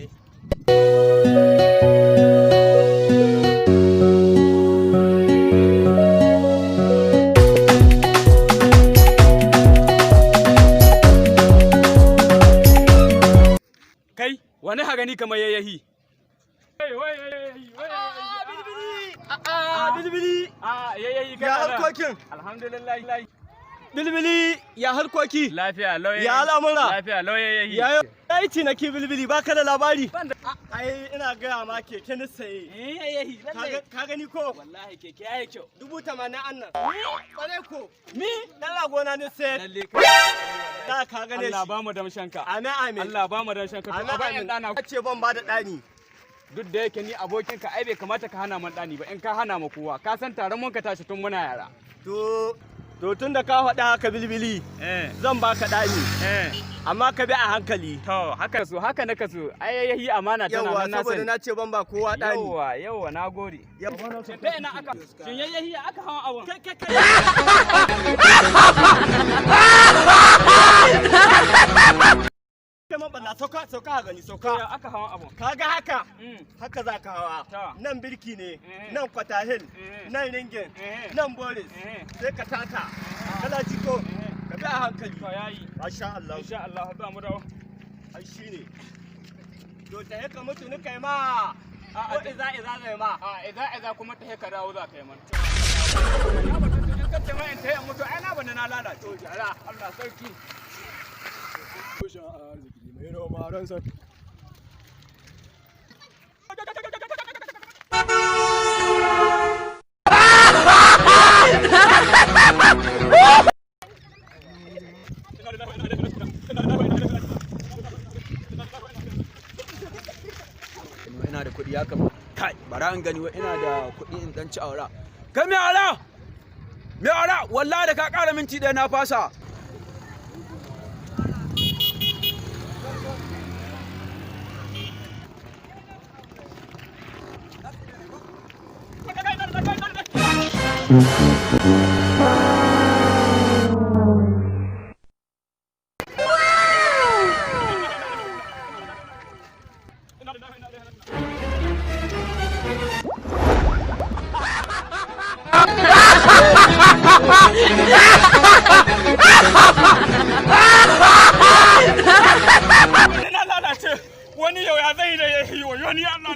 ne. Kai, wani hagani kamar yayyahi. Bilbili. Yayyahi Ya harkokin. Alhamdulillah. Bilbili ya harkoki. Lafiya lau yayyahi. Ya al'amura. Lafiya lau yayyahi. Ya yi cinaki bilbili baka da labari. Ai ina gaya ma keke ni saye. Yayyahi, lalle. Ka gani ko? Wallahi keke yayi kyau. 80,000 annan. Kware ko. Ni dan ragona ni saye. Lalle. Da ka gane shi. Allah ba mu damshanka. Amin amin. Allah ba mu damshanka. To ba yan dana. Ce ban ba da dani. Duk da yake ni abokinka ai bai kamata ka hana man dani ba in ka hana ma kowa. Ka san taron mun ka tashi tun muna yara. To tun da ka faɗa haka bilbili. Zan baka dani. Amma ka bi a hankali. To haka na kaso. Ai yayyahi amana tana nan na sani. Saboda na ce ban ba kowa dani. Yawwa nagode. Shin ina aka shin yayyahi aka hawa abun. Balla sauka gani sauka. Aka hawa abun. Kaga haka? Haka za ka hawa. Nan birki ne, nan kwatahil, nan ringin, nan boris. Sai ka tata. Kana jiko. Ka bi a hankali. To yayi. Masha Allah. Insha Allah ba mu dawo. Ai shine. To ta yaka mutu ni kai ma. Ko iza zai ma. Iza kuma ta haka dawo za ka yi mana. In ka ce mai ta yi mutu ai na bana na lalace. To jara Allah sarki. Kushin arziki mai noma ran san. Ina da kuɗi ya kama. Kai, bara in gani wa ina da kuɗi in dan ci aura. Kai me aura? Me aura? Wallahi da ka ƙara minti ɗaya na fasa. Wani yau ya zai da ya yi wa yoni Allah